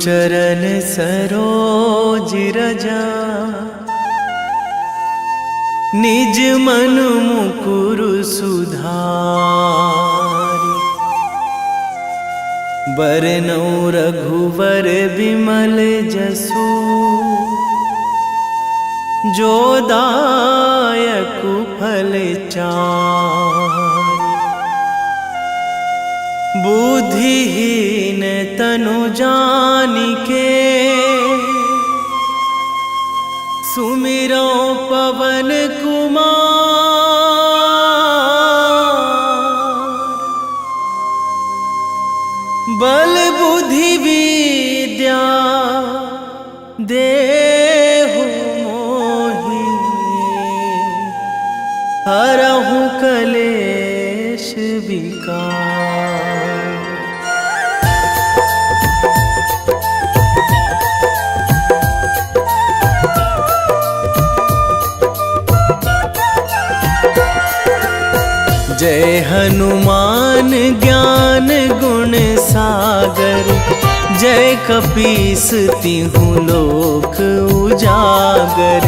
चरण सरोज रजा, निज मन मुकुर सुधारि। बरनउँ रघुवर बिमल जसु, जो दायक फल चारि। बुद्धिहीन तनु जानिके, सुमिरो पवन कुमार। बल बुद्धि विद्या देहु मोहि, हरहु कलेश विकार। जय हनुमान ज्ञान गुण सागर, जय कपीस तिहु लोक उजागर।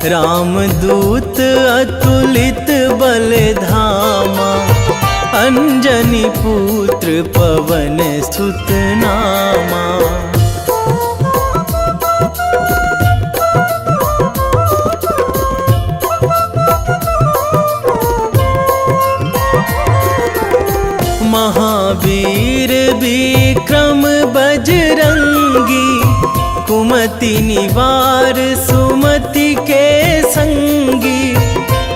रामदूत अतुलित बल धामा, अंजनी पुत्र पवन सुत नामा। महावीर विक्रम बजरंगी, कुमति निवार सुमति के संगी।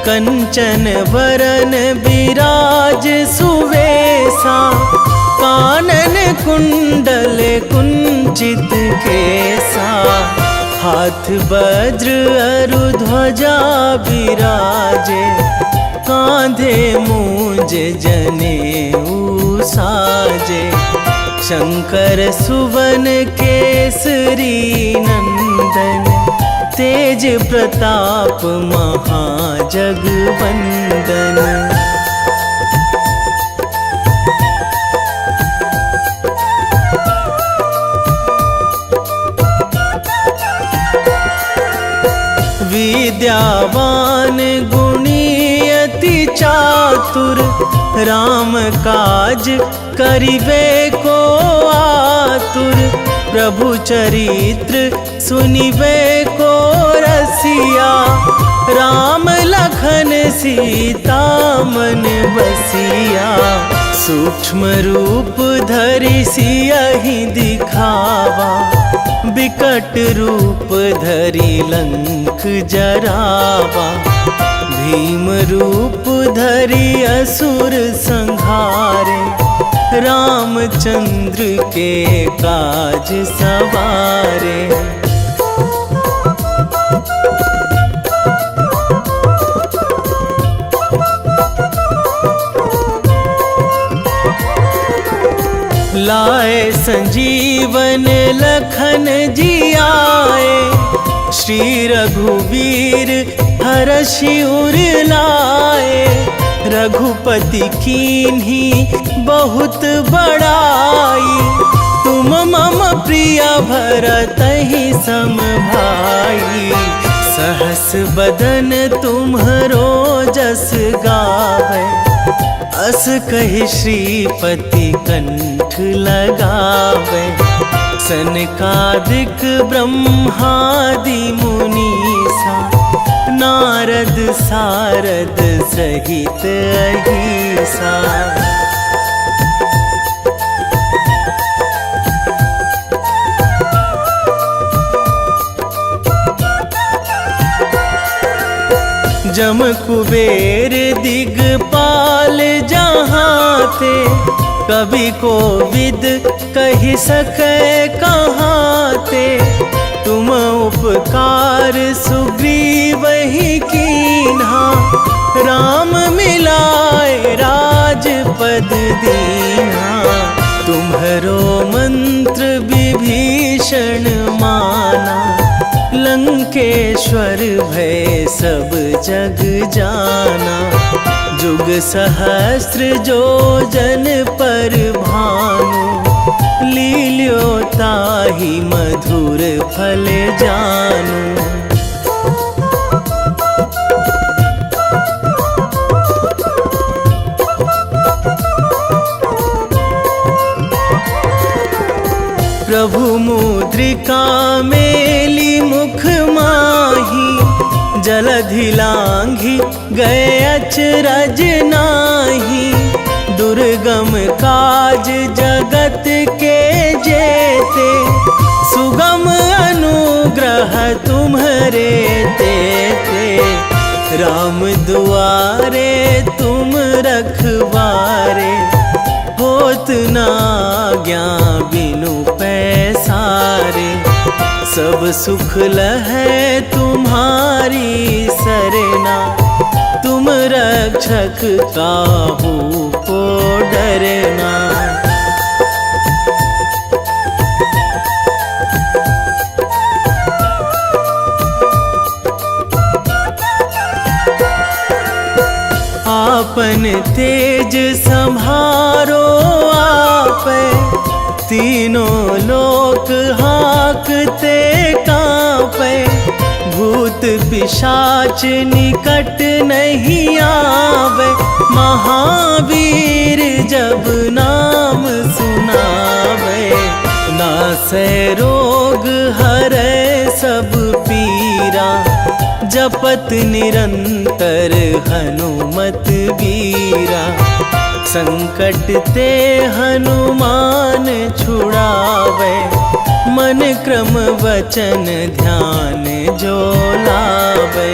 कंचन वरन विराज सुवेशा, कानन कुंडल कुंचित केसा। हाथ वज्र अरु ध्वजा बिराजे, कांधे मूंज जनेऊ साजे। शंकर सुवन केसरी नंदन, तेज प्रताप महाजगवंदन। विद्यावान गुणी अति चातुर, राम काज करिबे को आतुर। प्रभु चरित्र सुनिबे को रसिया, राम लखन सीता मन बसिया। सूक्ष्म रूप धरि सियहि दिखावा, बिकट रूप धरि लंक जरावा। भीम रूप धरि असुर संहारे, रामचंद्र के काज सवारे। लाए संजीवन लखन जियाए, श्री रघुवीर हरषि उर लाए। रघुपति कीन्ही बहुत बड़ाई, तुम मम प्रिय भरतहि सम भाई। सहस बदन तुम्हरो जस गावै, अस कहि श्रीपति कंठ लगावै। सनकादिक ब्रह्मादि मुनीसा, नारद सारद सहित अहिसा। जम कुबेर दिगपाल जहाँ थे, कवि कोविद कहि सकै कहाँ ते। तुम उपकार सुग्रीवहि कीन्हा, राम मिलाए राजपद दीन्हा। तुम्हरो मंत्र विभीषण माना, लंकेश्वर भय सब जग जाना। जुग सहस्र जो जन पर भानु, लील्यो ताहि मधुर फल जानू। प्रभु मुद्रिका मेली मुख माही, जलधि लांघी गए अचरज नाही। दुर्गम काज जगत के जेते, सुगम अनुग्रह तुम्हरे तेते। राम दुआरे तुम रखवारे, होत ना आज्ञा बिनु पैसारे। सब सुख लहै तुम्हारी सरना, तुम रक्षक काहू को डरना। आपन तेज संहारो आपै, तीनों लोक हाकते कांपै। भूत पिशाच निकट नहीं आवे, महावीर जब नाम सुनावे। नासै रोग हरै सब पीरा, जपत निरंतर हनुमत वीरा। संकट ते हनुमान छुड़ावे, मन क्रम वचन ध्यान जो लावे।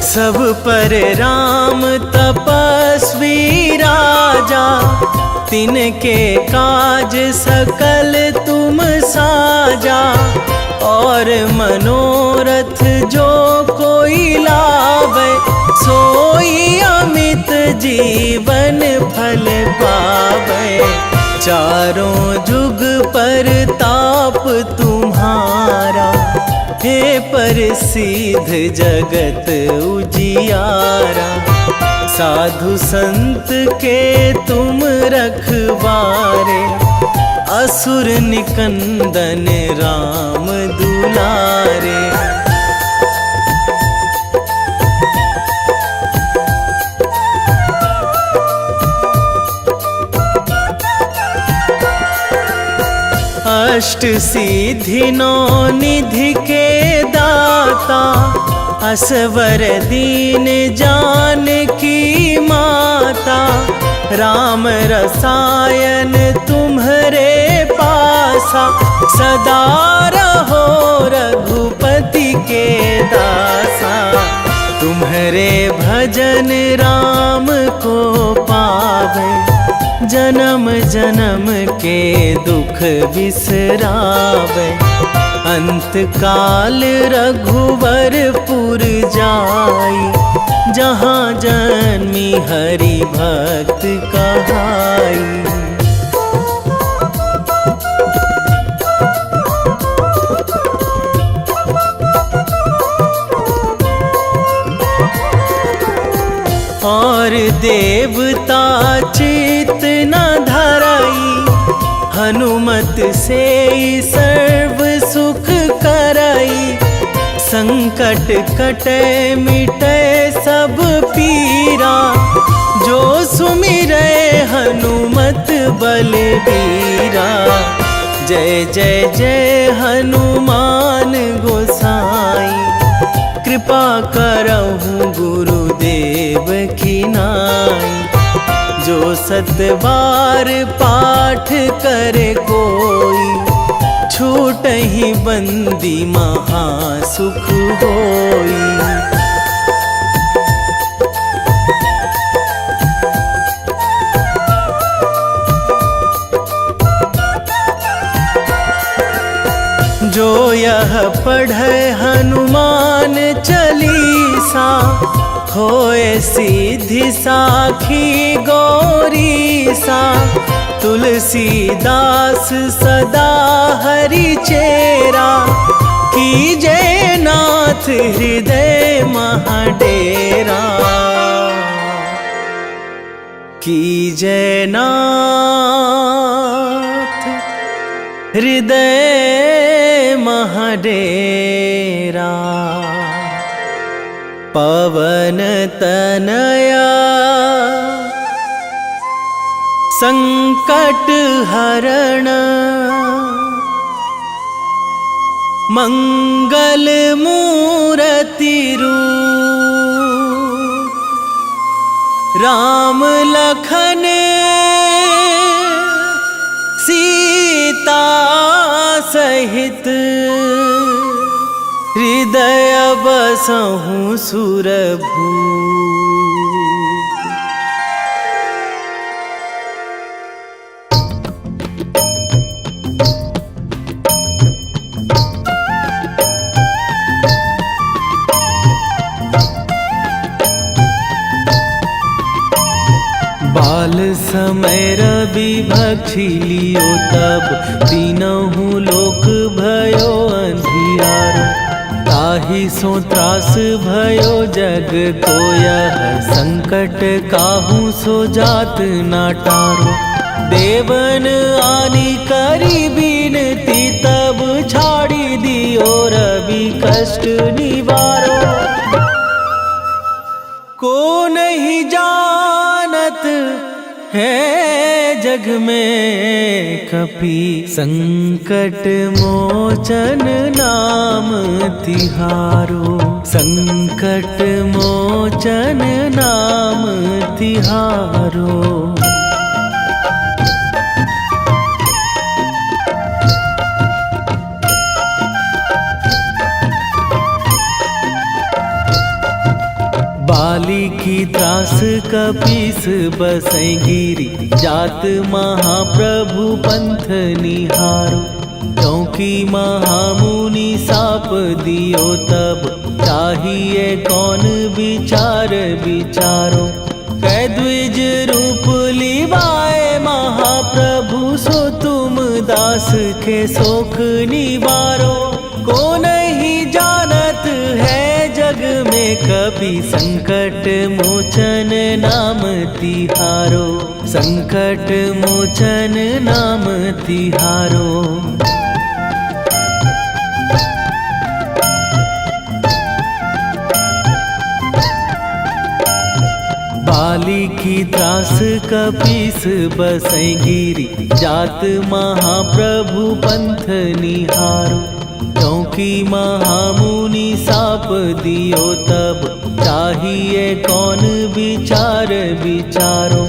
सब पर राम तपस्वी राजा, तिनके काज सकल तुम साजा। और मनोरथ जो कोई लावे, सोई अमित जीवन फल पावे। चारों जुग पर ताप तुम्हारा, हे प्रसिद्ध जगत उजियारा। साधु संत के तुम रखवारे, असुर निकंदन राम दुलारे। अष्ट सिद्धि नौ निधि के दाता, असवर दीन जानकी माता। राम रसायन तुम्हरे पासा, सदा रहो रघुपति के दासा। तुम्हरे भजन राम को पावे, जन्म जन्म के दुख बिसरावे। अंत काल रघुवरपुर जाई, जहाँ जन्मी हरि भक्त कहाई। और देवता चित न धराई, हनुमत से सर्व सुख कराई। संकट कटे मिटे सब पीरा, जो सुमिरै हनुमत बलबीरा। जय जय जय हनुमान गोसाई, कृपा करहु गुरुदेव की नाई। जो सतबार पाठ करे कोई, छूटहि बंदी महासुख होई। जो यह पढ़े हनुमान चालीसा, होए सीधी साखी गौरी सा। तुलसीदास सदा हरि चेरा, कीजे नाथ हृदय महाडेरा। कीजे नाथ हृदय महाडेरा। पवन तनया संकट हरण, मंगल मूर्ति रूप। राम लखन सीता सहित, हृदय बसहु सुरभूप। बाल समय रवि भक्षी लियो तब, तीनहु लोक भयो अंधियारो। ताहि सो त्रास भयो जग को यह, संकट काहू सो जात ना टारो। देवन आनी करी बिनती, तब छाड़ी दियो रवि कष्ट निवारो। को नहीं जानत है जग में कपि, संकट मोचन नाम तिहारो। संकट मोचन नाम तिहारो। बाली की त्रास कपीस बसै गिरी, जात महाप्रभु पंथ निहारो। क्योंकि महामुनि साप दियो तब, चाहिए कौन विचार विचारो। कै द्विज रूप लिवाए महाप्रभु, सो तुम दास के शोक निवारो। को नहीं जानत है जग में कपि, संकट मोचन नाम तिहारो। संकट मोचन नाम तिहारो। बाली की त्रास कपीस बसै गिरी, जात महाप्रभु पंथ निहारो। क्योंकि महामुनि साप दियो तब, चाहिए कौन विचार विचारो।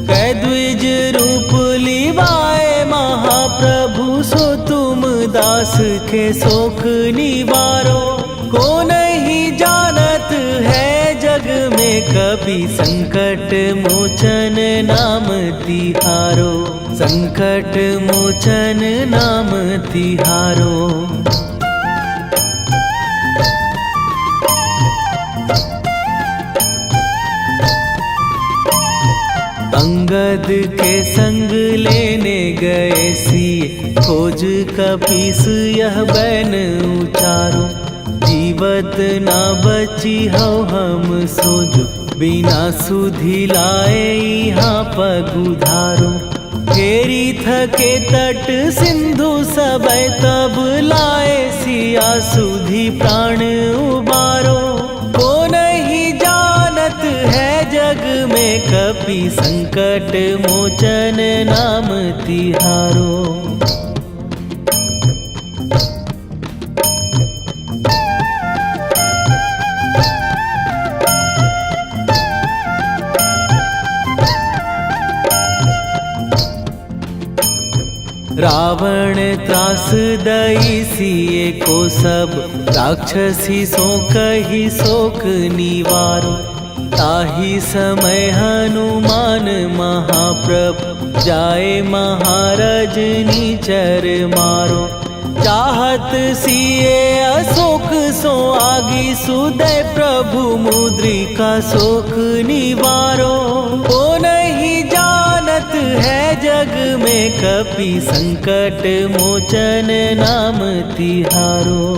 कै द्विज रूप लिवाए महाप्रभु, सो तुम दास के शोक निवारो। को नहीं जानत है जग में कपि, संकट मोचन नाम तिहारो। संकट मोचन नाम तिहारो। अंगद के संग लेने गए सिए, खोज कपीस यह बैन उचारो। जीवत ना बची हो हम सोजो, बिना सुधि लाए यहाँ पगुधारो। फेरी थके तट सिंधु सबय, तब लाए सिया सुधि प्राण उबारो। को नहीं जानत है जग में कपि, संकट मोचन नाम तिहारो। रावण त्रास दई सिए को सब, राक्षसी सो कही शोक निवारो। ताहि समय हनुमान महाप्रभु, जाए महाराज नीचर मारो। चाहत सिए अशोक सो आगी सुदय प्रभु मुद्रिका शोक निवारो। ओ नहीं जानत है जग में कपि संकट मोचन नाम तिहारो।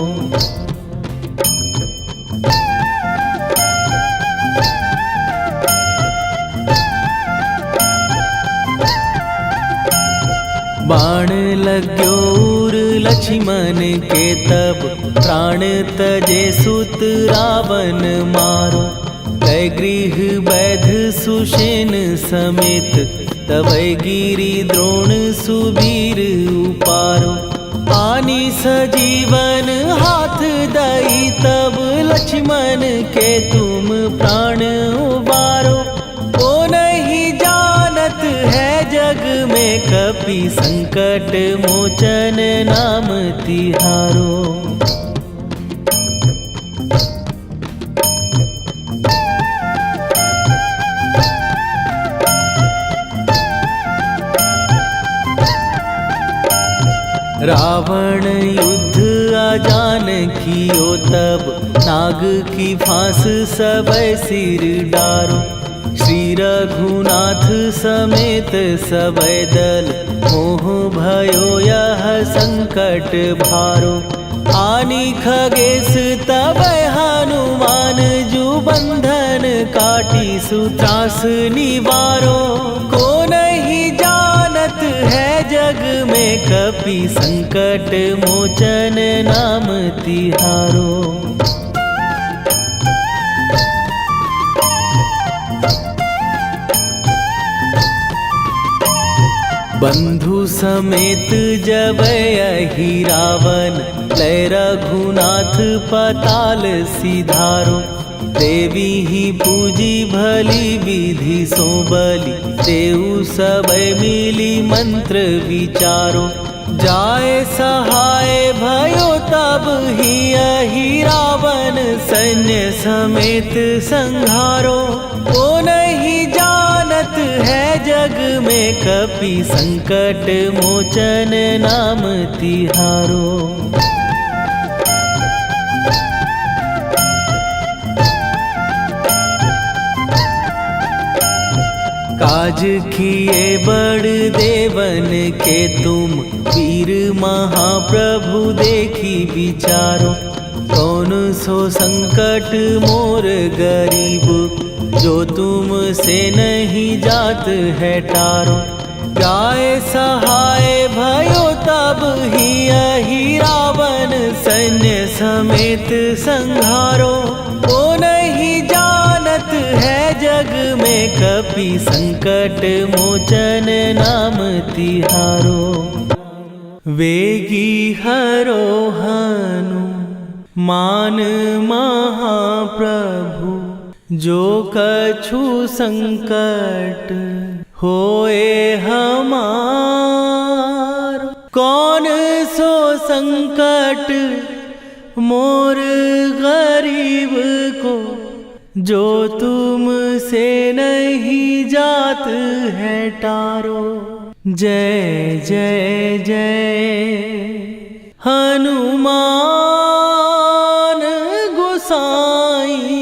बाण लाग्यो उर लक्ष्मण के तब प्राण तजे सुत रावण मारो। कै गृह वैध सुषेण समेत तबै गिरि द्रोण सुबीर उपारो। आनी सजीवन हाथ दई तब लक्ष्मण के तुम प्राण उबारो। ओ नहीं जानत है जग में कपि संकट मोचन नाम तिहारो। रावण युद्ध आजान कियो तब नाग की फांस सबै सिर डारो। श्री रघुनाथ समेत सबै दल मोह भयो यह संकट भारो। आनी खगेश तबै हनुमान जु बंधन काटी सुत्रास निवारो। को नहीं जानत है जग में कपि संकट मोचन नाम तिहारो। बंधु समेत जबै अहि रावण लय रघुनाथ पताल सिधारो। देवी ही पूजी भली विधि सो बलि देऊ सबै मिली मंत्र विचारो। जाए सहाय भयो तब ही अहि रावण सैन्य समेत संहारो। ओ नहीं जानत है जग में कपि संकट मोचन नाम तिहारो। काज किए बड़ देवन के तुम वीर महाप्रभु देखी विचारो। कौन सो संकट मोर गरीब जो तुम से नहीं जात है टारो। जाए सहाय भयो तब ही अहि रावण सैन्य समेत संहारो। ओ नहीं जानत है जग में कपि संकट मोचन नाम तिहारो। वेगी हरो हनु मान महाप्रभु जो कछु संकट होए हमार। कौन सो संकट मोर गरीब को जो तुम से नहीं जात है टारो। जय जय जय हनुमान गोसाई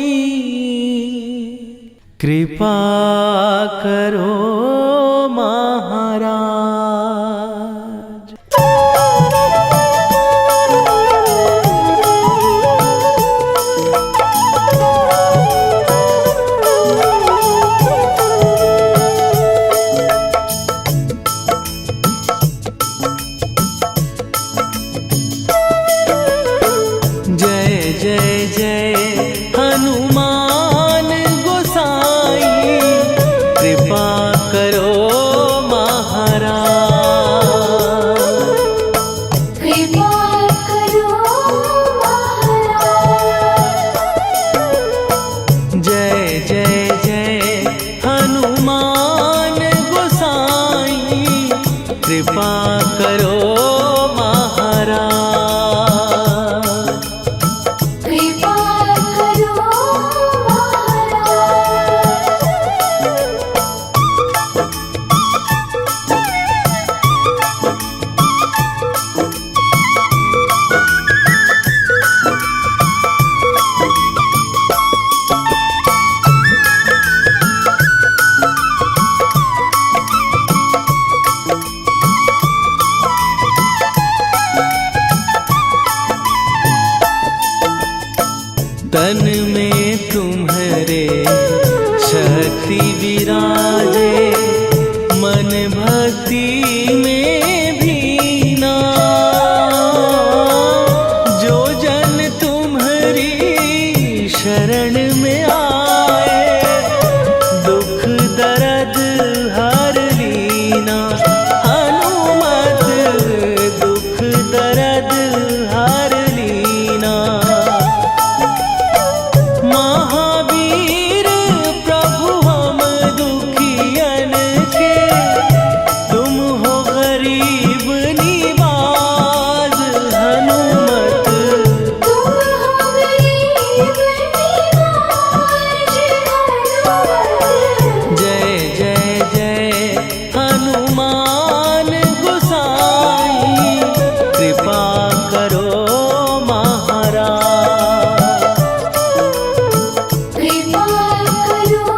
कृपा करो महाराज। जय जय जय हनुमान गोसाई कृपा कर विराजे, मन भक्ति में भीना। जो जन तुम्हारी शरण में आए, दुख दर्द हर लीना। हनुमत दुख दर्द हर लीना। महावीर प्रभु हम दुखियन के, तुम हो गरीब निवाज। हनुमत तुम हो गरीब निवाज। जय जय जय हनुमान गोसाई, कृपा करो महाराज। कृपा करो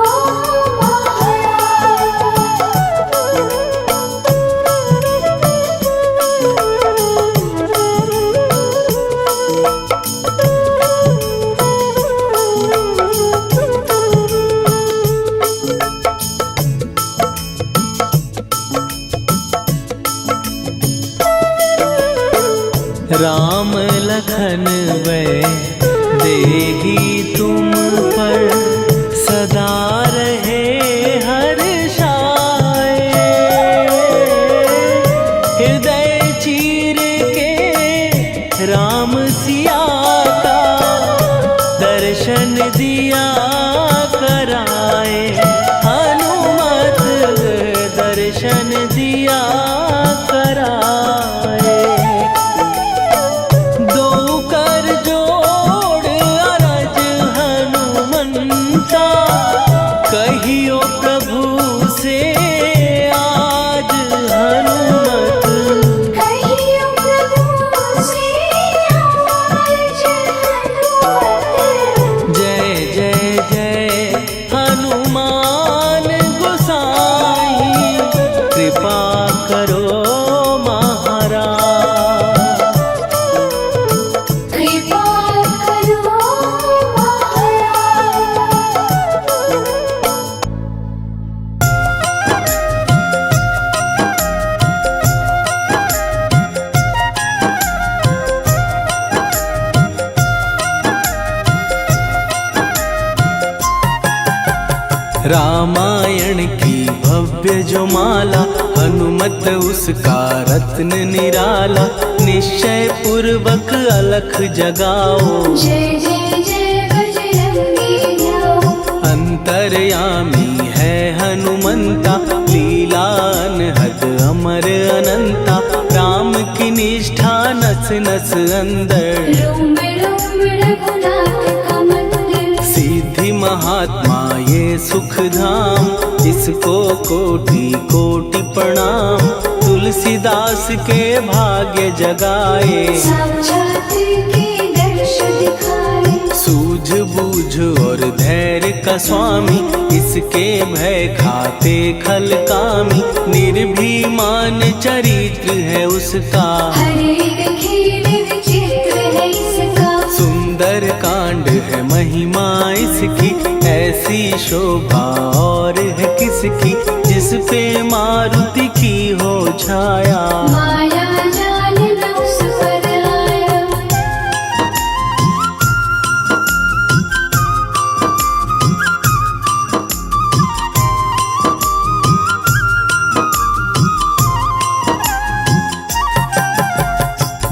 राम लखन वै देही तुम पर, सदा रहे हर्षाए। हृदय चीर के राम सिया का, दर्शन दिया कराए। हनुमत दर्शन दिया कराए। दो कर जोड़ अरज हनुमंता, कहियो प्रभु से आज। हनुमत कहियो प्रभु से आज। हनुमत जय जय जय हनुमान गोसाई, कृपा करो महाराज। कृपा करो महाराज। रामायण की भव्य जो माला, हनुमत उसका रत्न निराला। निश्चय पूर्वक अलख जगाओ, जय जय जय बजरंगी जाओ। अंतर्यामी है हनुमंता, लीला अनहद अमर अनंता। राम की निष्ठा नस नस अंदर, रोम रोम रघुनाथ का मंदिर। सिद्धि महात्मा ये सुख धाम, इसको कोटि कोटि प्रणाम। तुलसीदास के भाग्य जगाए, साक्षात के दर्श दिखाए। सूझ बूझ और धैर्य का स्वामी, इसके भय खाते खल कामी। निर्भीमान चरित्र है उसका, हर एक खेल विचित्र है इसका। सुंदर कांड है महिमा इसकी। ऐसी शोभा और है किसकी, जिस पे मारुति की हो छाया। माया जाल न उस पर आया।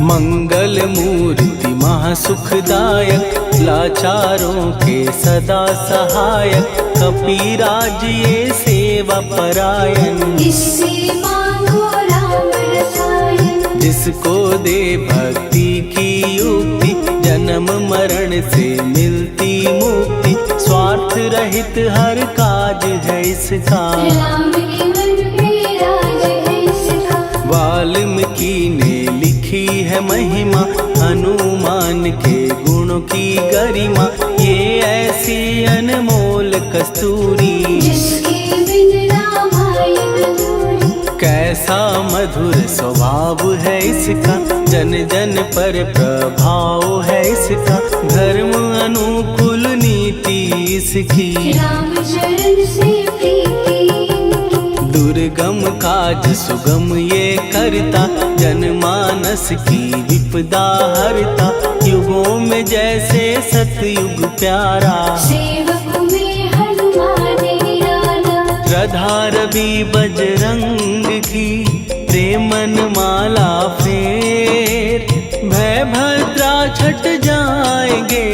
मंगल मूर्ति महासुखदायक, लाचारों के सदा सहायक। कपीराज ये सेवा परायण, इससे मांगो राम रसायन। जिसको दे भक्ति की युक्ति, जन्म मरण से मिलती मुक्ति। स्वार्थ रहित हर काज है इसका, राम के मन पे राज है इसका। वाल्मीकि ने लिखी है महिमा, हनुमान के गुणों की गरिमा। ये ऐसी अनमोल कस्तूरी, जिसके बिन रामायण अधूरी। कैसा मधुर स्वभाव है इसका, जन जन पर प्रभाव है इसका। धर्म अनुकूल नीति इसकी, राम चरण से प्रीति दुर्गम काज सुगम ये करता, जनमानस की विपदा हरता। युगों में जैसे सतयुग प्यारा, सेवक में हनुमान निराला। श्रद्धा रवि बजरंग की, प्रेमन माला फेर। भय भद्रा छट जाएंगे,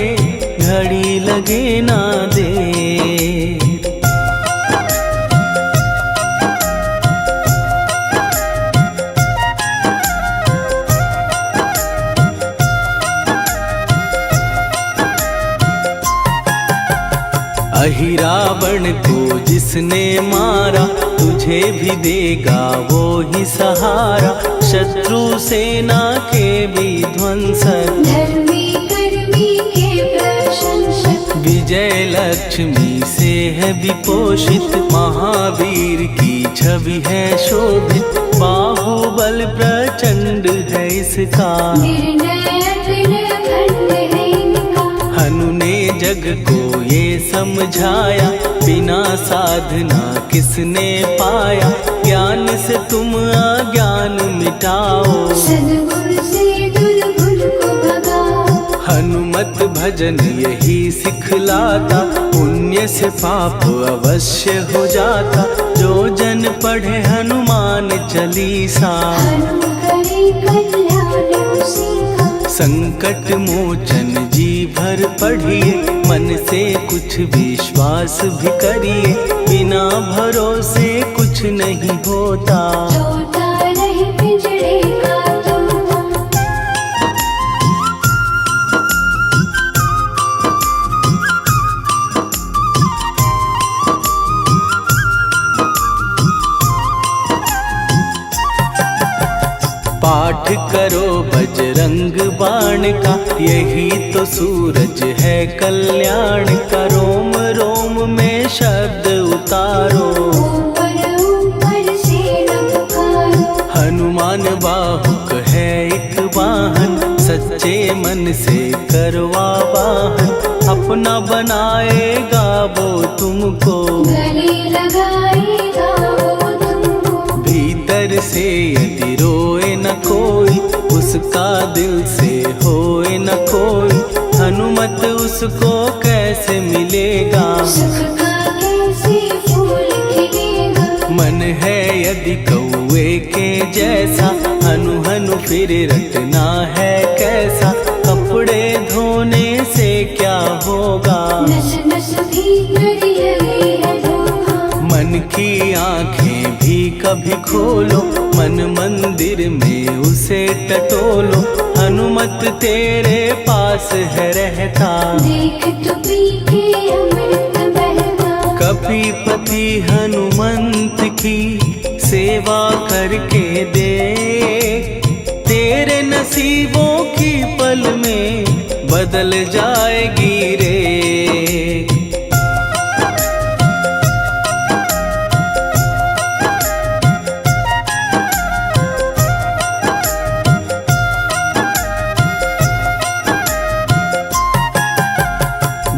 घड़ी लगे ना देर। अहिरावण को जिसने मारा, तुझे भी देगा वो ही सहारा। शत्रु सेना के विध्वंसक, धर्मी कर्मी के प्रशंसक। विजय लक्ष्मी से है विपोषित, महावीर की छवि है शोभित। बाहुबल प्रचंड है इसका, निर्णय अखंड है इनका। हनु ने जग को ये समझाया, बिना साधना किसने पाया। ज्ञान से तुम अज्ञान मिटाओ, सद्गुण से दुर्गुण को भगाओ। हनुमत भजन यही सिखलाता, पुण्य से पाप अवश्य हो जाता। जो जन पढ़े हनुमान चालीसा, हनु करे कल्याण उसी का। संकट मोचन जी भर पढ़िए, मन से कुछ विश्वास भी करिए। बिना भरोसे कुछ नहीं होता, तोता रहे पिंजरे का तोता। पाठ करो बजरंग बाण का, यही तो सूरज है कल्याण का। रोम रोम में शब्द उतारो, ऊपर ऊपर से न पुकारो। हनुमान बाहुक है एक वाहन, सच्चे मन से करवा वाहन। अपना बनाएगा वो तुमको, गले लगाएगा वो तुमको। भीतर से यदि रोए न कोई, उसका दिल से होए न कोई। हनुमत उसको कैसे मिलेगा, सुख का कैसे फूल खिलेगा। मन है यदि कौए के जैसा, हनु हनु फिर रटना है कैसा। कपड़े धोने से क्या होगा, नस नस भीतर लगी है धोखा। मन की आंखें भी कभी खोलो, मन मंदिर में उसे टटोलो। हनुमत तेरे पास है रहता, देख तो पी के अमृत बहता। कपीपति हनुमंत की सेवा करके दे। तेरे नसीबों की पल में बदल जाएगी रे।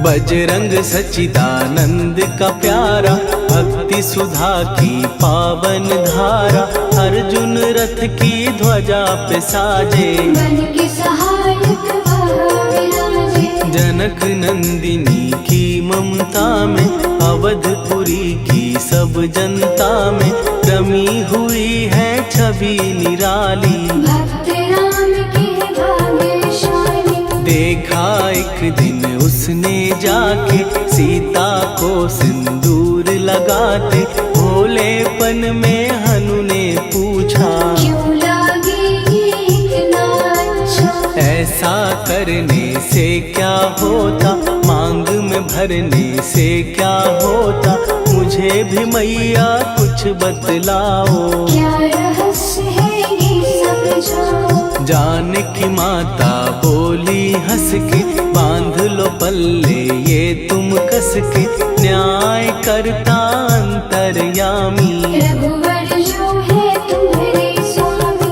बजरंग सच्चिदानंद का प्यारा, भक्ति सुधा की पावन धारा। अर्जुन रथ की ध्वजा पे साजे, बन के सहायक वहाँ विराजे। जनक नंदिनी की ममता में, अवधपुरी की सब जनता में। रमी हुई है छवि निराली, भक्त राम के भाग्यशाली। देखा एक दिन उसने जाके, सीता को सिंदूर लगाते। भोलेपन में हनु ने पूछा, क्यों लागे ये इतना अच्छा। ऐसा करने से क्या होता, मांग में भरने से क्या होता। मुझे भी मैया कुछ बतलाओ, क्या रहस्य है ये समझाओ। जानकी माता बोली हंस के, बांध लो पल्ले ये तुम कस के। न्याय करता अंतर्यामी, रघुवर जो है तुम्हारे स्वामी।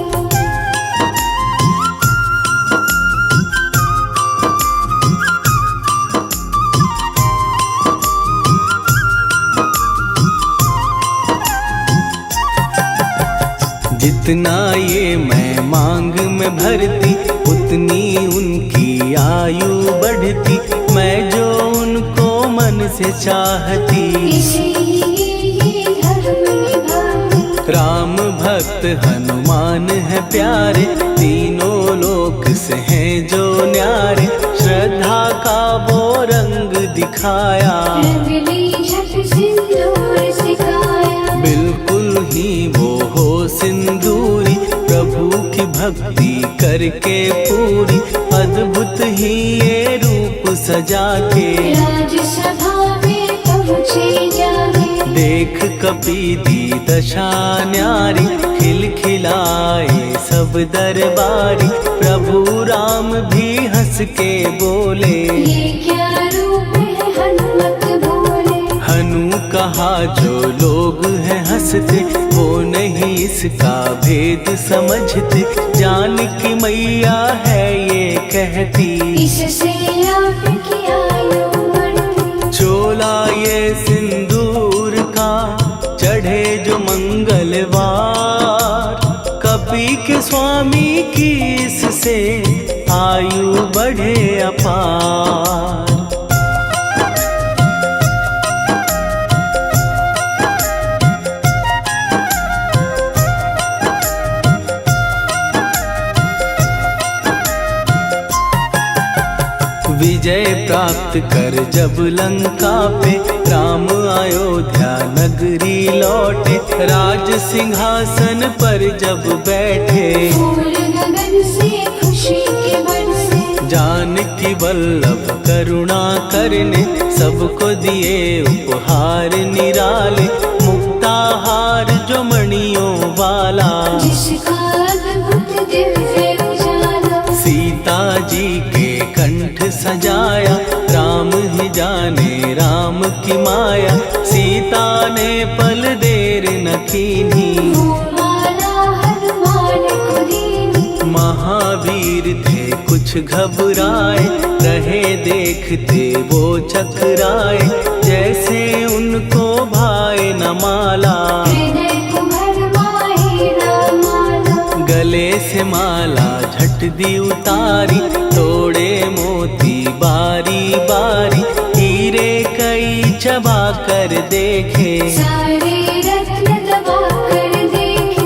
जितना ये मैं मांग में भरती उतनी उनकी आयु बढ़ती, मैं जो उनको मन से चाहती। इसीलिए धर्म निभाते। राम भक्त हनुमान है प्यारे, तीनों लोक से हैं जो न्यारे, श्रद्धा का वो रंग दिखाया, रंग ली झट सिंदूर सिखाया। बिल्कुल ही वो हो सिंदूरी, प्रभु की भक्ति करके पूरी, अद्भुत ही ये रूप सजा के, राजसभा में पहुँचे जाके। देख कपीदी दशा न्यारी, खिलखिलाए सब दरबारी, प्रभु राम भी हंस के बोले, ये क्या रूप है हनुमत बोले। हनु कहा जो लोग हैं हंसते, वो नहीं इसका भेद समझते, जान की मैया है ये कहती, इससे आपकी आयु बढ़ती। चोला ये सिंदूर का चढ़े जो मंगलवार, कपी के स्वामी की इससे आयु बढ़े अपार। विजय प्राप्त कर जब लंका पे, राम अयोध्या नगरी लौटे, राज सिंहासन पर जब बैठे, फूल गगन से खुशी के बरसे। जानकी वल्लभ करुणा करने, सबको दिए उपहार निराले, मुक्ताहार जो मणियों वाला, जिसका अद्भुत दिव्य उजाला। सीता जी के कंठ सजाया, राम ही जाने राम की माया, सीता ने पल देर न कीन्ही, वो माला हनुमान को दीनी। महावीर थे कुछ घबराए, रहे देखते वो चकराए, जैसे उनको भाए न माला, हृदय को भरमाए न माला। गले से माला झट दी उतारी, तोड़े मोती बारी बारी, हीरे कई चबा कर देखे, सारे रत्न दबा कर देखे।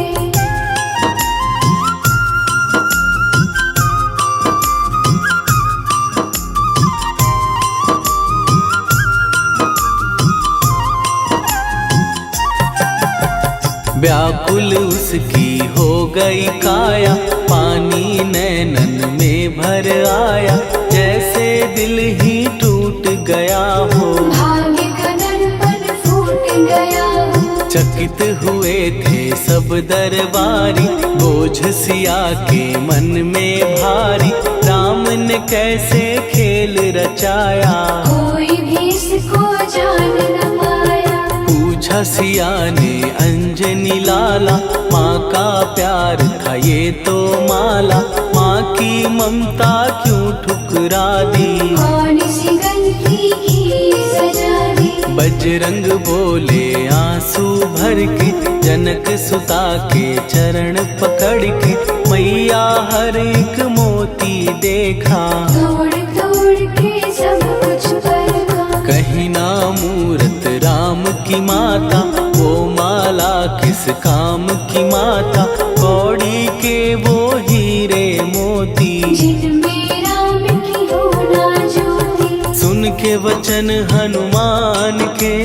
व्याकुल उसकी हो गई काया, पानी नैनन में भर आया, जैसे दिल ही टूट गया हो, भाग्य का दर्पण फूट गया हो। चकित हुए थे सब दरबारी, बोझ सिया के मन में भारी, राम ने कैसे खेल रचाया, कोई भी इसको जान न पाया। पूछा सिया ने अंजनी लाला, माँ का प्यार था ये तो माला, माँ की ममता क्यों ठुकरा दी, कौन सी गलती की सजा दी। बजरंग बोले आंसू भर के, जनक सुता के चरण पकड़ के, मैया हर एक मोती देखा, तोड़ तोड़ के सब कुछ परखा। कहीं ना मूरत राम की माता, वो माला किस काम की माता, कौड़ी के वो हीरे मोती, जिनमें राम की होना ज्योति। सुन के वचन हनुमान के,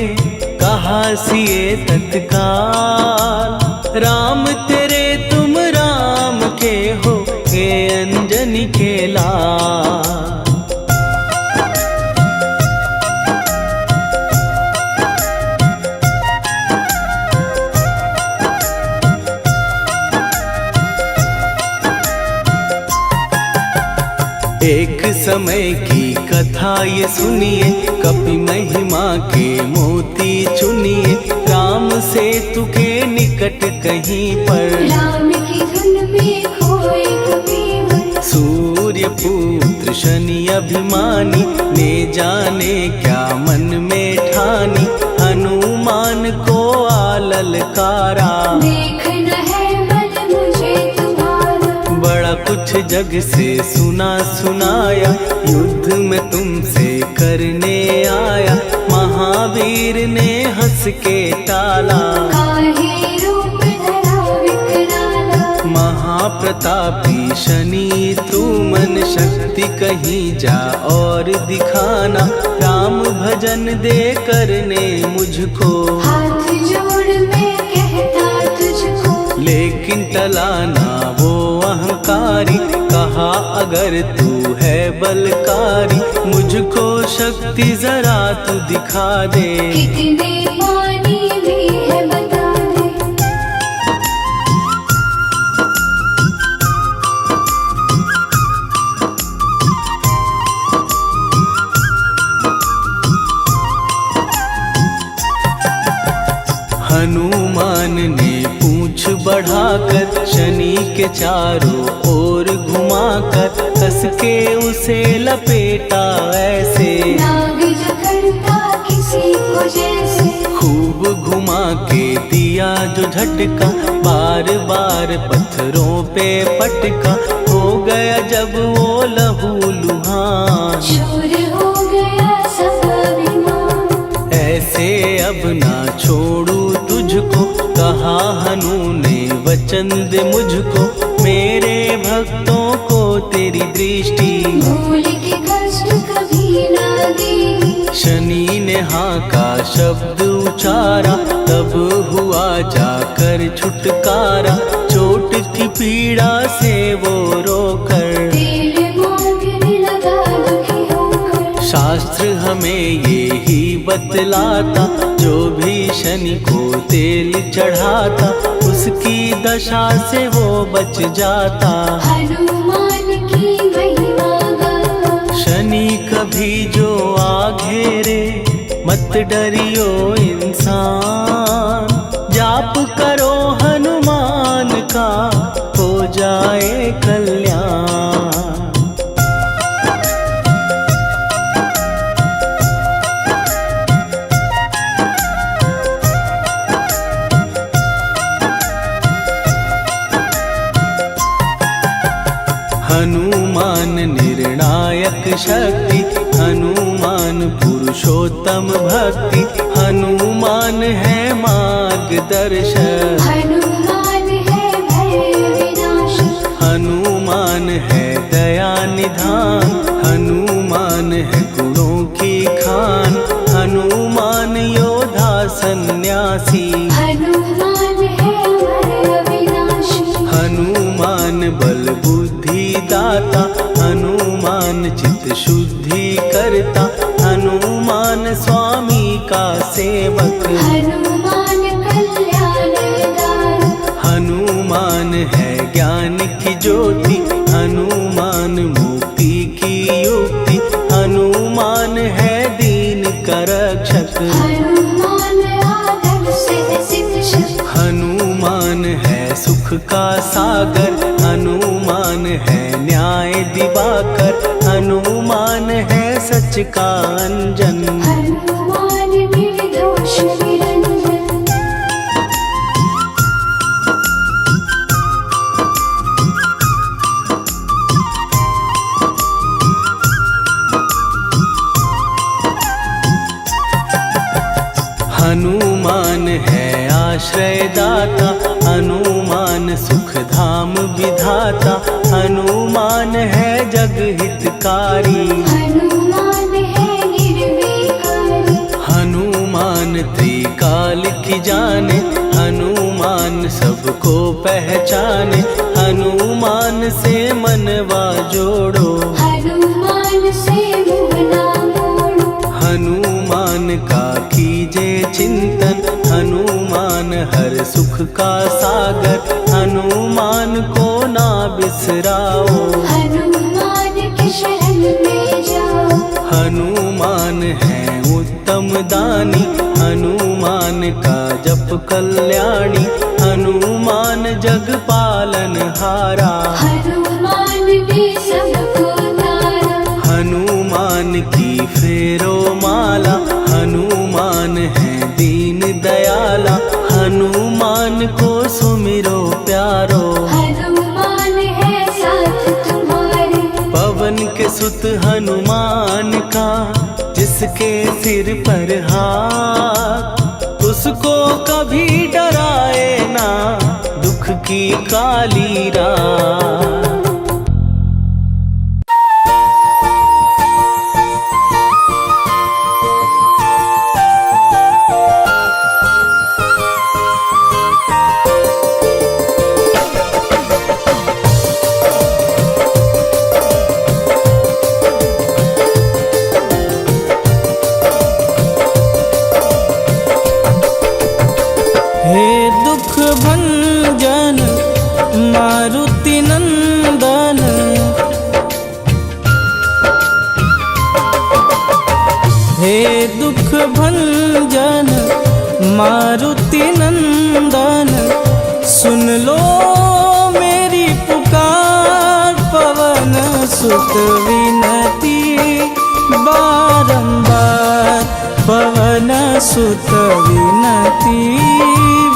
कहा सिए तत्काल, राम तेरे तुम राम के हो, ये अंजनी के लाल। एक समय की कथा ये सुनिए, कपि महिमा के मोती चुनिए, राम सेतु के निकट कहीं पर, राम की धुन में खोए कबीर। सूर्य पुत्र शनि अभिमानी, ने जाने क्या मन में ठानी, हनुमान को आ ललकारा, देखना है मन जग से सुना सुनाया, युद्ध में तुमसे करने आया। महावीर ने हंस के टाला, काहे रूप धरा विकराला। महाप्रतापी शनि तू मन शक्ति कहीं जा और दिखाना। राम भजन दे करने मुझको, हाथ जोड़ मैं कहता तुझको। लेकिन टला ना वो अहंकारी, कहा अगर तू है बलकारी, मुझको शक्ति जरा तू दिखा दे। कितने पानी भी है बता दे। हनुमान ने पूंछ बढ़ाकर शनि के चारों ओर घुमाकर, कस के उसे लपेटा ऐसे। नाग जो करता किसी को जैसे, खूब घुमा के दिया जो झटका, बार बार पत्थरों पे पटका। हो गया जब वो लहू लुहान, चूर हो गया सब अभिमान। ऐसे अब ना छोड़ू तुझको, कहा हनु ने वचन दे मुझको। मेरे भक्तों को तेरी दृष्टि, भूल के कष्ट कभी ना देगी। शनि ने हाँ का शब्द उचारा, तब हुआ जाकर छुटकारा। चोट की पीड़ा से वो रोकर, तेल मांगने लगा दुखी होकर। शास्त्र हमें ये ही बतलाता, जो भी शनि को तेल चढ़ाता, उसकी दशा से वो बच जाता। हनुमान की महिमा गाता, शनि कभी जो आ घेरे, मत डरियो इंसान। जाप करो हनुमान का, हो जाए कल्याण। हनुमान निर्णायक शक्ति, हनुमान पुरुषोत्तम भक्ति। हनुमान है मार्गदर्शक, हनुमान है भय विनाशक। हनुमान है दया निधान, हनुमान है गुणों की खान। हनुमान योद्धा सन्यासी, हनुमान है भय विनाशी। हनुमान बल बुद्धि दाता, हनुमान चित्त शुद्धि करता। हनुमान स्वामी का सेवक, हनुमान कल्याणदायक। हनुमान है ज्ञान की ज्योति, हनुमान मुक्ति की युक्ति। हनुमान है दीन का रक्षक, हनुमान आदर से सिद्ध शक। हनुमान है सुख का सागर, हनुमान है न्याय दिवाकर। हनुमान है सच का अंजन, हनुमान निर्दोष निरंजन। हनुमान है आश्रय दाता, हनुमान सुख धाम विधाता। हनुमान है जग हितकारी, हनुमान है निर्विकारी। हनुमान त्रिकाल की जाने, हनुमान सबको पहचाने। हनुमान से मनवा जोड़ो, हनुमान से मुँह ना मोड़ो। हनुमान का कीजे चिंतन, हनुमान हर सुख का सागर। हनुमान को ना बिसराओ, हनुमान के शरण में जाओ। हनुमान है उत्तम दानी, हनुमान का जप कल्याणी। हनुमान जग पालन हारा, हनुमान ने सबको तारा। हनुमान की फेरो माला, हनुमान है दीन दयाला। हनुमान को सुमिरो प्यारो, हनुमान है साथ तुम्हारा। की काली रात। हे दुख भंजन मारुति नंदन, हे दुख भंजन मारुति नंदन, सुन लो मेरी पुकार, पवन सुत विनती बारंबार, पवन सुत विनती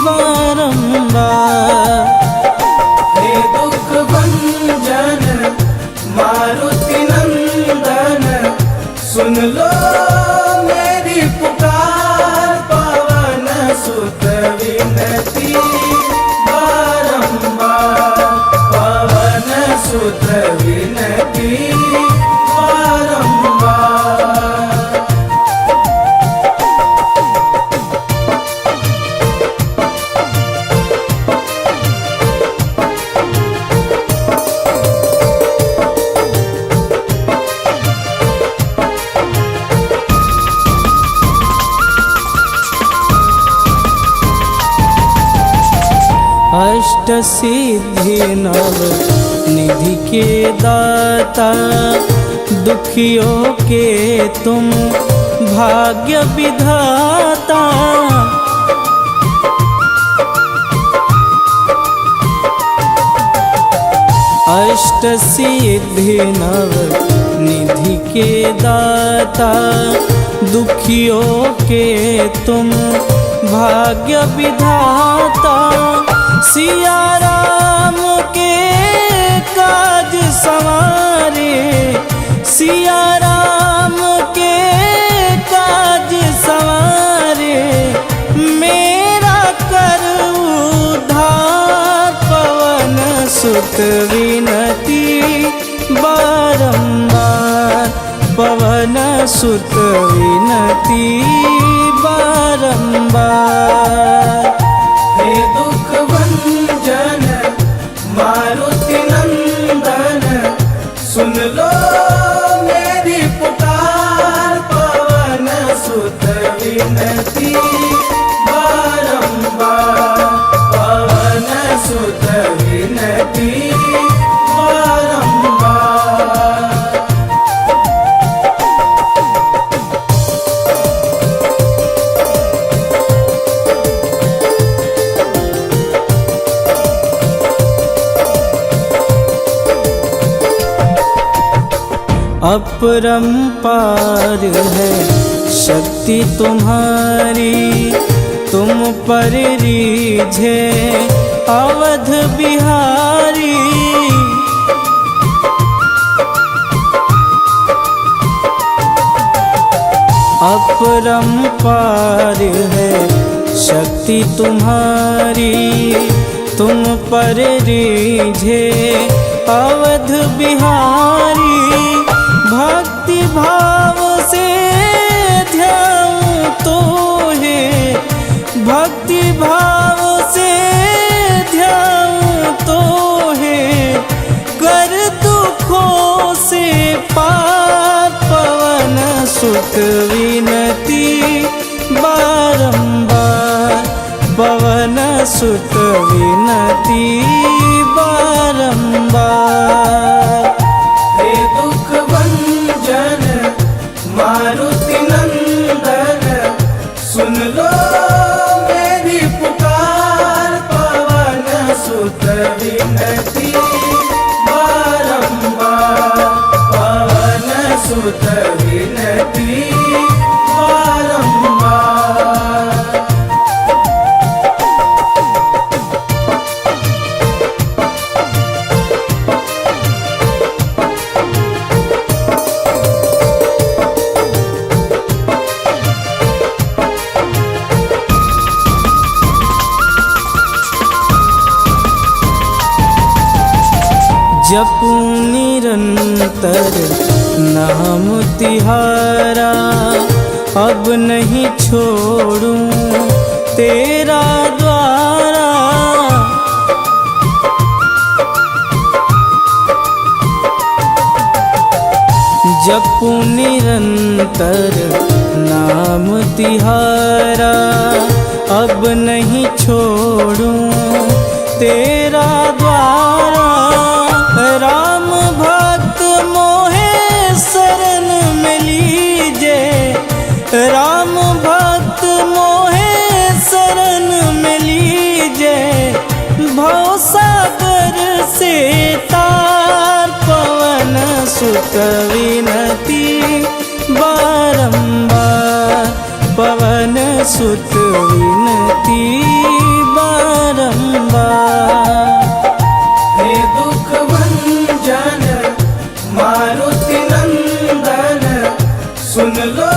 बारंबार। हे दुख भंजन मारुति नंदन, सुन लो मेरी पुकार, पवन सुत विनती बारंबार, पवन सुत विनती बारंबार। अष्ट सिद्धि नव निधि के दाता, दुखियों के तुम भाग्य विधाता। अष्ट सिद्धि नव निधि के दाता, दुखियों के तुम भाग्य विधाता। सिया राम के काज संवारे, सिया राम के काज संवारे, मेरा कर उद्धार, पवन सुत विनती बारंबार, पवन सुत विनती बारंबार। हे दुख भंजन मारुति नंदन, सुन लो मेरी पुकार, पवन सुत विनती बारंबार, पवन सुत विनती बारंबार। अपरंपार है शक्ति तुम्हारी, तुम पर रीझे अवध बिहारी। अपरंपार है शक्ति तुम्हारी, तुम पर रीझे अवध बिहारी। भक्ति भाव से ध्याऊं तो है, भक्ति भाव से ध्याऊं तो है, कर दुखों से पार, पवन सुत विनती बारंबार, पवन सुत विनती बारंबार। हे दुख भंजन मारुति नंदन, सुन लो मेरी पुकार, पवन सुत विनती बारंबार, पवन सुत विनती बारंबार। जपू निरंतर नाम तिहारा, अब नहीं छोड़ूं तेरा द्वारा। जपू निरंतर नाम तिहारा, अब नहीं छोड़ूं तेरा द्वारा। राम भक्त मोहे शरण में लीजे, राम भक्त मोहे शरण में लीजे। भव सागर से तार पवन सुत विनती बारंबार, पवन सुत विनती बारंबार। हे दुख भंजन मारुति नंदन, सुन लो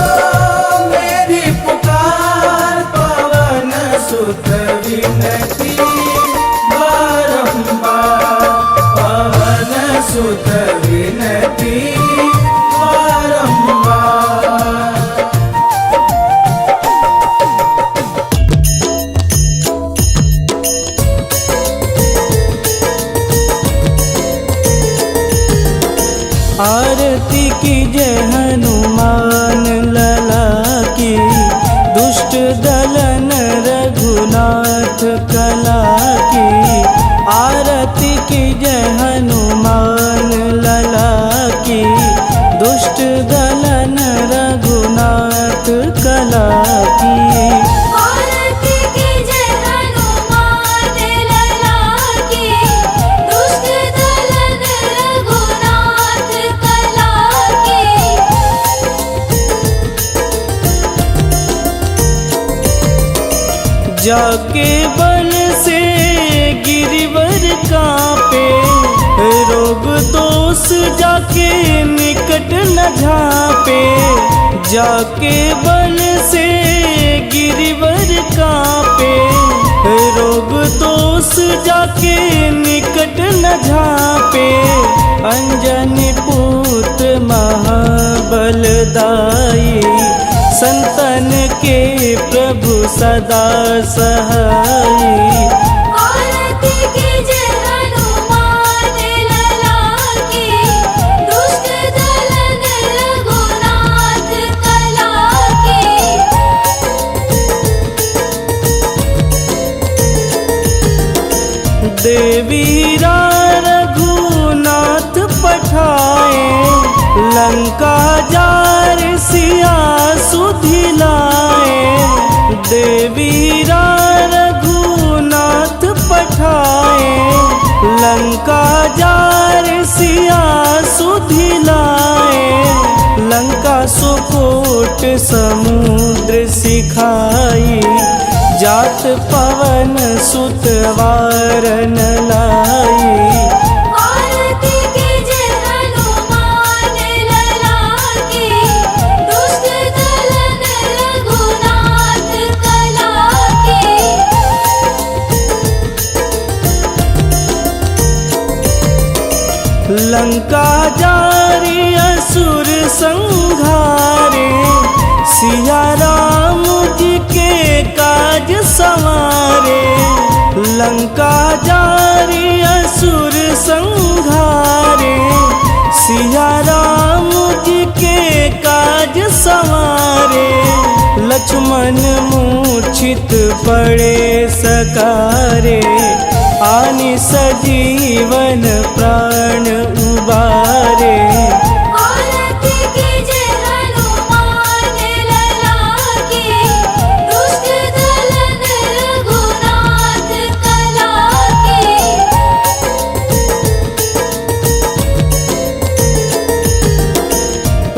मेरी पुकार। पवन सुत विनती बारंबार, पवन सुत विनती बारंबार। आरती की जय हनुमान लला की, दुष्ट दलन रघुनाथ कला की। आरती की जय हनुमान लला की, दुष्ट दलन रघुनाथ कला की। आरती की जय हनुमान लला की, दुष्ट दलन रघुनाथ कला की। जाके बल से गिरिवर कांपे, रोग दोष जाके निकट न झांपे। जाके बल से गिरिवर कांपे, रोग दोष जाके निकट न झांपे। अंजनी पुत्र महाबलदाई, संतन के प्रभु सदा सहाई। आरती की जय हनुमान लला की, दुष्ट दलन रघुनाथ कला की। देवीरा रघुनाथ पठाए, लंका जार सिया सुधिलाए। देवीरा रघुनाथ पठाए, लंका जार सिया सुधिलाए। लंका सुकोट समुद्र सिखाई, जात पवन सुत वारन लाई। आरती की जय हनुमान लला की, दुष्ट दलन रघुनाथ कला की। लंका जारी असुर संघारे, सिया राम जी के काज संवारे। लंका जारी असुर संघारे, सिया राम जी के काज संवारे। लक्ष्मण मूर्छित पड़े सकारे, आनि सजीवन प्राण उबारे। आरती की जय हनुमान लला की, दुष्ट दलन रघुनाथ कला की।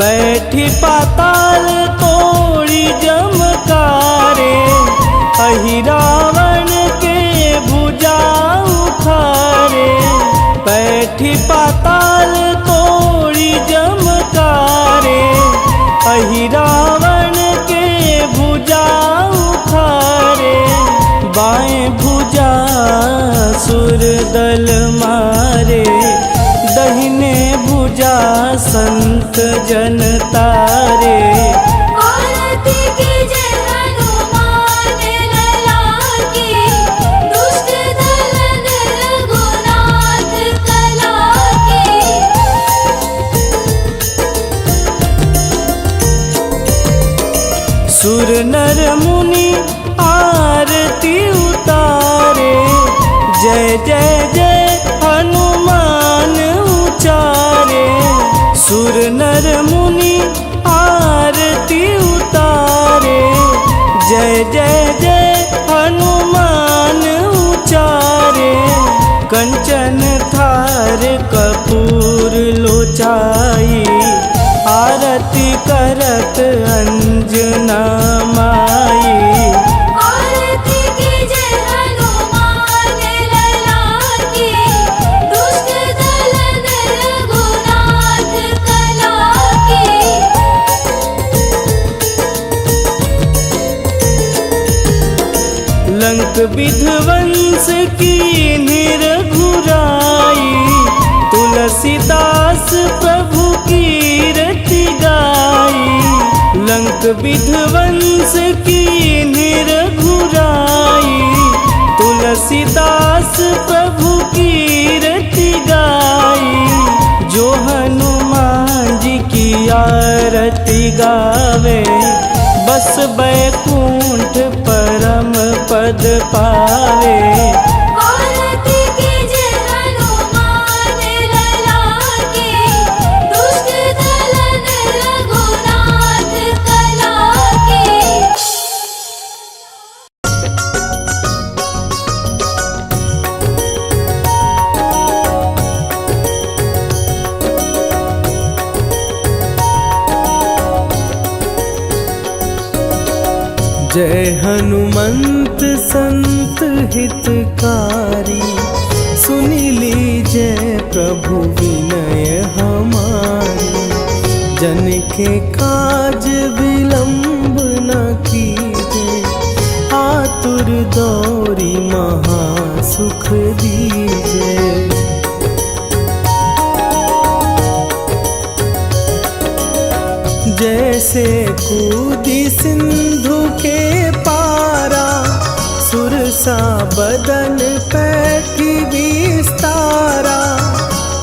बैठी पाताल तोड़ी जमकारे, अहि रावण के भुजा उखारे। बैठी पाताल तोड़ी जमकारे, अहि रावण के भुजा उखारे। बाएं भुजा सुर दल मारे, संत जन तारे। आरती कीजे हनुमान लला की, दुष्ट दलन रघुनाथ कला की। सुर नर मुनि आरती उतारे, जय जय जय हनुमान उचारे। सुर नर मुनि आरती उतारे, जय जय जय हनुमान उचारे। कंचन थार कपूर लोचाई, आरती करत अंजना माई। आरती कीजे हनुमान लला की, दुष्ट दलन रघुनाथ कला की। लंक विध्वंस की निरघुराई, तुलसीदास प्रभु कीरति गाई। लंक विध्वंस की निरघुराई, तुलसीदास प्रभु कीरति गाई। जो हनुमान जी की आरती गावे, बस बैकुंठ परम पद पावे। आरती कीजे हनुमान लला की, दुष्ट दलन रघुनाथ कला की। जय हनुमंत संत हितकारी, सुनि लीजय प्रभु विनय हमारी। जन के काज विलंब न कीजे, आतुर दौरी महा सुख दीजे। जैसे कूदी सिंधु के पारा, सुरसा बदन पैठी विस्तारा।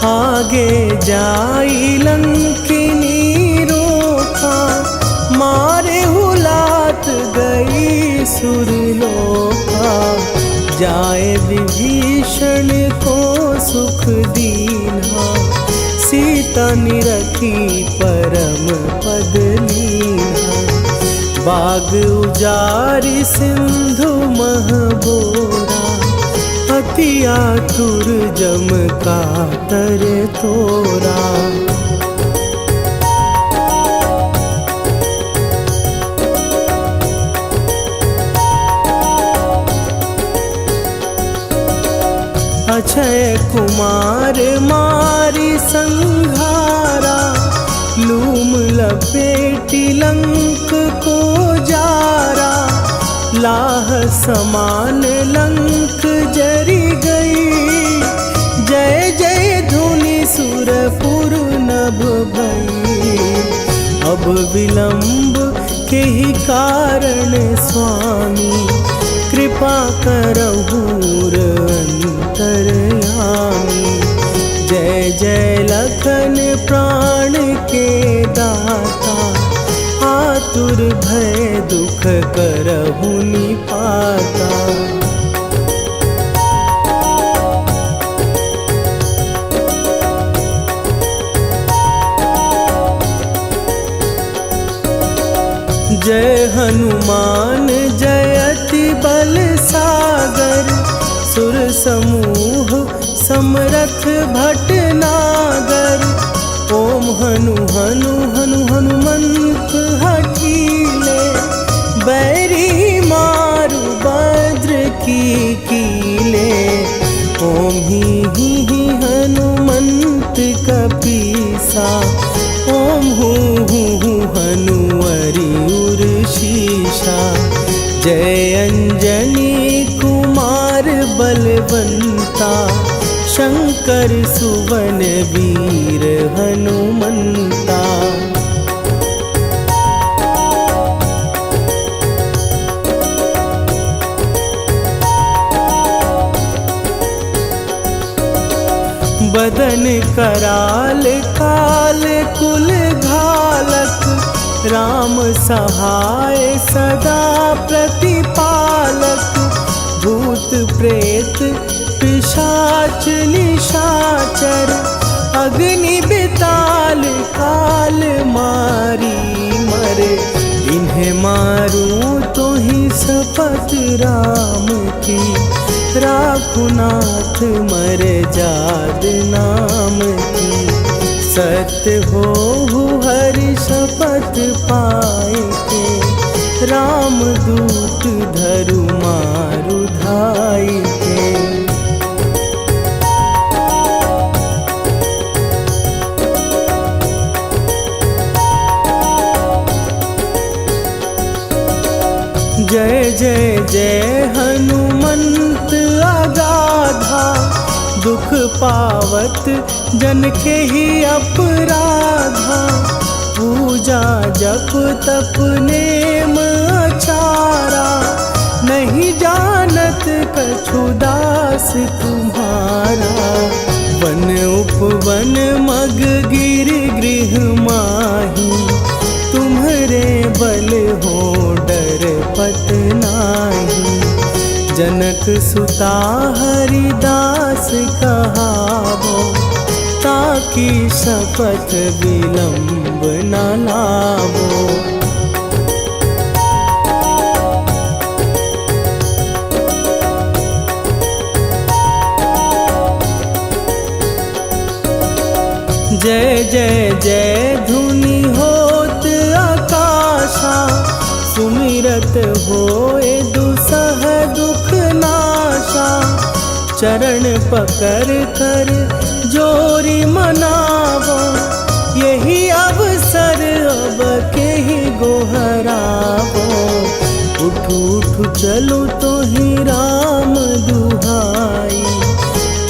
आगे जाई लंकिनी रोका, मारे हुलात गई सुरलोका। जाए विभीषण को सुख दीना, सीता निरखी परम पद लीना। बाग उजारि सिंधु महबोरा, अति आतुर जम कातर तोरा। अक्षय कुमार मारी संघारा, लूम लपेटी लंक को जारा। लाह समान लंक जरी गई, जय जय धुनि सुरपुर नभ भई। अब विलंब के ही कारण स्वामी, कृपा करहु अंतरयामी। जय जय लखन प्राण के दाता, आतुर भय दुख करहु निपाता। जय हनुमान जयति बल सागर, सुर समूह समरथ भटनागर। ओम हनु हनु हनु हनुमंत हठीले, बैरी मारु भद्र की कीले। ओम ही हनुमंत कपीसा, ओम हूँ हनुवरि उर्शीषा। जय अंजनी कुमार बलवंता, शंकर सुवन वीर हनुमंता। बदन कराल काल कुल घालक, राम सहाय सदा प्रतिपालक। भूत प्रेत पिशाच निशाचर, अग्नि बिताल काल मारी मरे। इन्हें मारूं तो ही शपथ राम की, राखुनाथ मर जाद नाम की। सत्य हो हरि शपथ पाए के, राम दूत धरु मारु धाई के। जय जय जय हनुमंत अगाधा, दुख पावत जन के ही अपराधा। पूजा जप तप नेम अचारा, नहीं जानत कछु दास तुम्हारा। वन उपवन मग गिर गृह माही, तुम्हरे बल हो डर पत नाही। जनक सुता हरिदास कहावो, ताकि शपथ विलंब न लावो। जय जय जय धुनि होत आकाशा, सुमिरत होए दुसह दुख नाशा। चरण पकड़ कर जोरी मनावो, यही अवसर अब के ही गोहरावो। उठू उठू चलो तो ही राम दुहाई,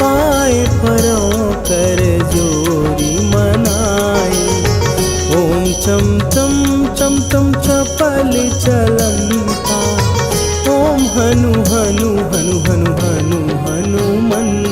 पाए परों कर जोरी मनाई। ओम चम चम चम चम चपल चलंता, ओम हनु हनु हनु हनु हनु हनुमंता।